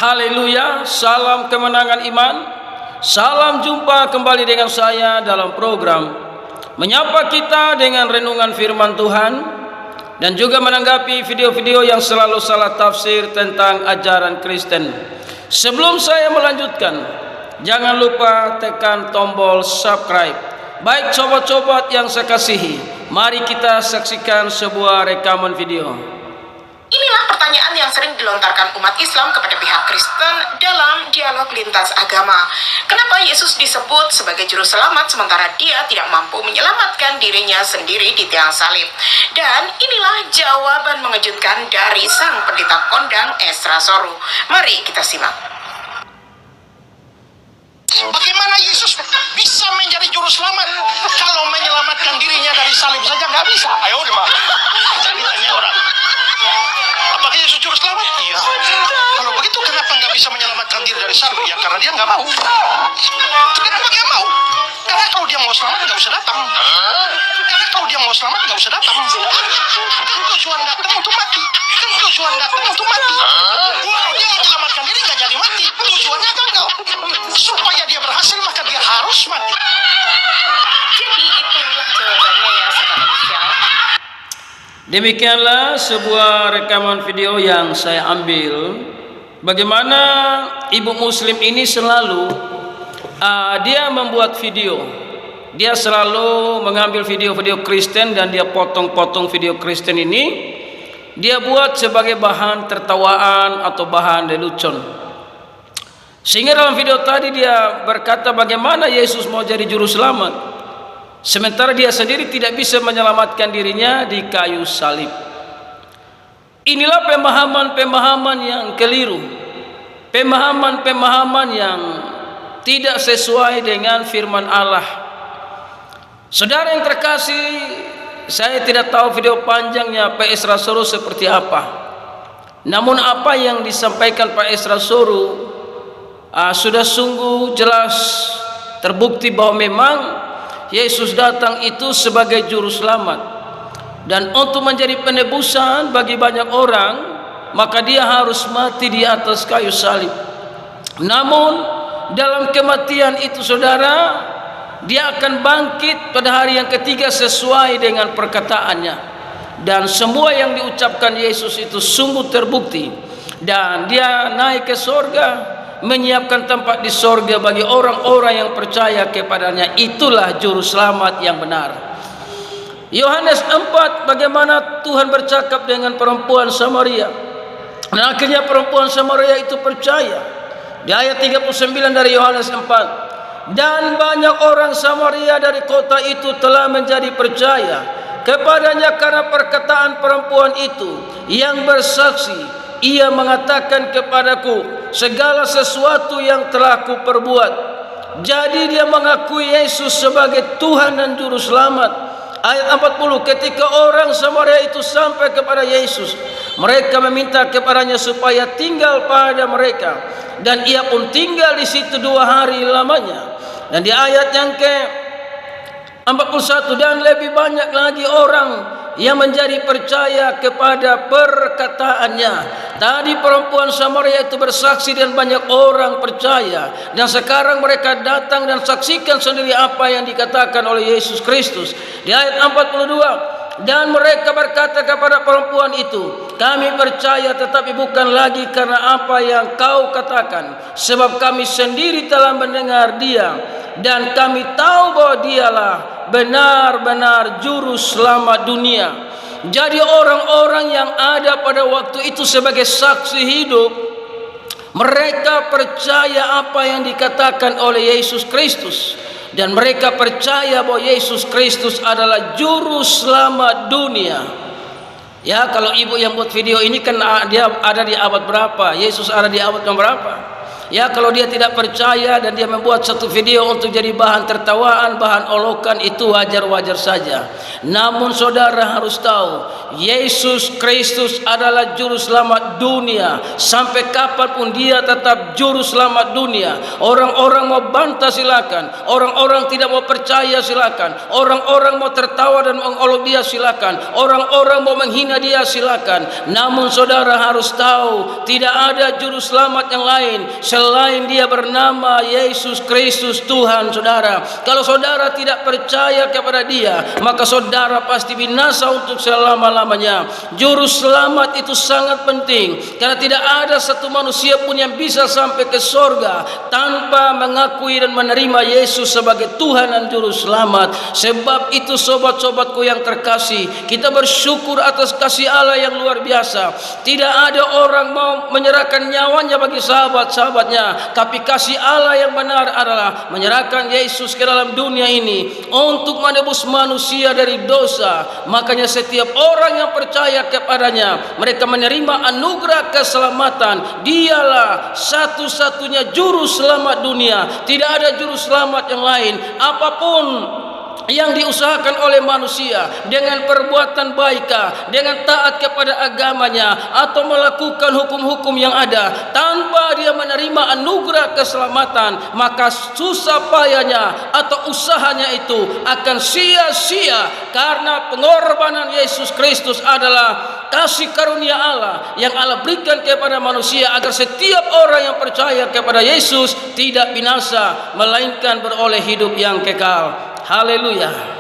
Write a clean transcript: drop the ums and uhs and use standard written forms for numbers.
Haleluya, salam kemenangan iman. Salam jumpa kembali dengan saya dalam program menyapa kita dengan renungan firman Tuhan dan juga menanggapi video-video yang selalu salah tafsir tentang ajaran Kristen. Sebelum saya melanjutkan, jangan lupa tekan tombol subscribe. Baik sobat-sobat yang saya kasihi, mari kita saksikan sebuah rekaman video. Inilah pertanyaan yang sering dilontarkan umat Islam kepada pihak Kristen dalam dialog lintas agama. Kenapa Yesus disebut sebagai juru selamat sementara dia tidak mampu menyelamatkan dirinya sendiri di tiang salib? Dan inilah jawaban mengejutkan dari sang pendeta kondang Esra Soru. Mari kita simak. Bagaimana Yesus bisa menjadi juru selamat kalau menyelamatkan dirinya dari salib saja nggak bisa? Ayo Pak, jadi tanya orang. Apakah Yesus juru selamat? Iya. Kalau begitu kenapa nggak bisa menyelamatkan diri dari salib? Ya karena dia nggak mau. Kenapa dia mau? Karena kalau dia mau selamat nggak usah datang. Karena kalau dia mau selamat nggak usah datang. Kan tujuan datang untuk mati. Kan tujuan datang untuk mati. Kalau dia mau menyelamatkan diri nggak jadi mati. Tujuannya gagal. Supaya dia berhasil maka dia harus mati. Jadi itulah jawabannya ya Saudara Michelle. Demikianlah sebuah rekaman video yang saya ambil. Bagaimana ibu muslim ini selalu dia membuat video. Dia selalu mengambil video-video Kristen dan dia potong-potong video Kristen ini. Dia buat sebagai bahan tertawaan atau bahan lelucon. Sehingga dalam video tadi dia berkata bagaimana Yesus mau jadi juru selamat, sementara dia sendiri tidak bisa menyelamatkan dirinya di kayu salib. Inilah pemahaman-pemahaman yang keliru, pemahaman-pemahaman yang tidak sesuai dengan firman Allah. Saudara yang terkasih, saya tidak tahu video panjangnya Pak Esra Soru seperti apa. Namun apa yang disampaikan Pak Esra Soru sudah sungguh jelas terbukti bahwa memang Yesus datang itu sebagai juru selamat, dan untuk menjadi penebusan bagi banyak orang maka dia harus mati di atas kayu salib. Namun dalam kematian itu saudara, dia akan bangkit pada hari yang ketiga sesuai dengan perkataannya, dan semua yang diucapkan Yesus itu sungguh terbukti, dan dia naik ke sorga menyiapkan tempat di sorga bagi orang-orang yang percaya kepadanya. Itulah juru selamat yang benar. Yohanes 4, bagaimana Tuhan bercakap dengan perempuan Samaria, dan akhirnya perempuan Samaria itu percaya. Di ayat 39 dari Yohanes 4, dan banyak orang Samaria dari kota itu telah menjadi percaya kepadanya karena perkataan perempuan itu yang bersaksi. Ia mengatakan kepadaku segala sesuatu yang telah kuperbuat. Jadi dia mengakui Yesus sebagai Tuhan dan Juru Selamat. Ayat 40, ketika orang Samaria itu sampai kepada Yesus, mereka meminta kepadanya supaya tinggal pada mereka, dan ia pun tinggal di situ 2 hari lamanya. Dan di ayat yang ke 41, dan lebih banyak lagi orang yang menjadi percaya kepada perkataannya. Tadi perempuan Samaria itu bersaksi dan banyak orang percaya, dan sekarang mereka datang dan saksikan sendiri apa yang dikatakan oleh Yesus Kristus. Di ayat 42, dan mereka berkata kepada perempuan itu, kami percaya tetapi bukan lagi karena apa yang kau katakan, sebab kami sendiri telah mendengar dia, dan kami tahu bahwa dialah benar-benar juru selamat dunia. Jadi orang-orang yang ada pada waktu itu sebagai saksi hidup, mereka percaya apa yang dikatakan oleh Yesus Kristus, dan mereka percaya bahwa Yesus Kristus adalah juru selamat dunia. Ya, kalau ibu yang buat video ini kan dia ada di abad berapa? Yesus ada di abad yang berapa? Ya, kalau dia tidak percaya dan dia membuat satu video untuk jadi bahan tertawaan, bahan olokan, itu wajar-wajar saja. Namun saudara harus tahu, Yesus Kristus adalah juru selamat dunia. Sampai kapanpun dia tetap juru selamat dunia. Orang-orang mau bantah silakan, orang-orang tidak mau percaya silakan, orang-orang mau tertawa dan mengolok dia silakan, orang-orang mau menghina dia silakan. Namun saudara harus tahu, tidak ada juru selamat yang lain selain dia bernama Yesus Kristus Tuhan. Saudara, kalau saudara tidak percaya kepada dia, maka saudara pasti binasa untuk selama-lamanya. Juru selamat itu sangat penting, karena tidak ada satu manusia pun yang bisa sampai ke sorga tanpa mengakui dan menerima Yesus sebagai Tuhan dan juru selamat. Sebab itu sobat-sobatku yang terkasih, kita bersyukur atas kasih Allah yang luar biasa. Tidak ada orang mau menyerahkan nyawanya bagi sahabat-sahabatnya, tapi kasih Allah yang benar adalah menyerahkan Yesus ke dalam dunia ini untuk menebus manusia dari dosa. Makanya setiap orang yang percaya kepadanya, mereka menerima anugerah keselamatan. Dialah satu-satunya juru selamat dunia. Tidak ada juru selamat yang lain. Apapun yang diusahakan oleh manusia dengan perbuatan baik, dengan taat kepada agamanya, atau melakukan hukum-hukum yang ada, tanpa dia menerima anugerah keselamatan, maka susah payahnya atau usahanya itu akan sia-sia. Karena pengorbanan Yesus Kristus adalah kasih karunia Allah yang Allah berikan kepada manusia, agar setiap orang yang percaya kepada Yesus tidak binasa, melainkan beroleh hidup yang kekal. Haleluya.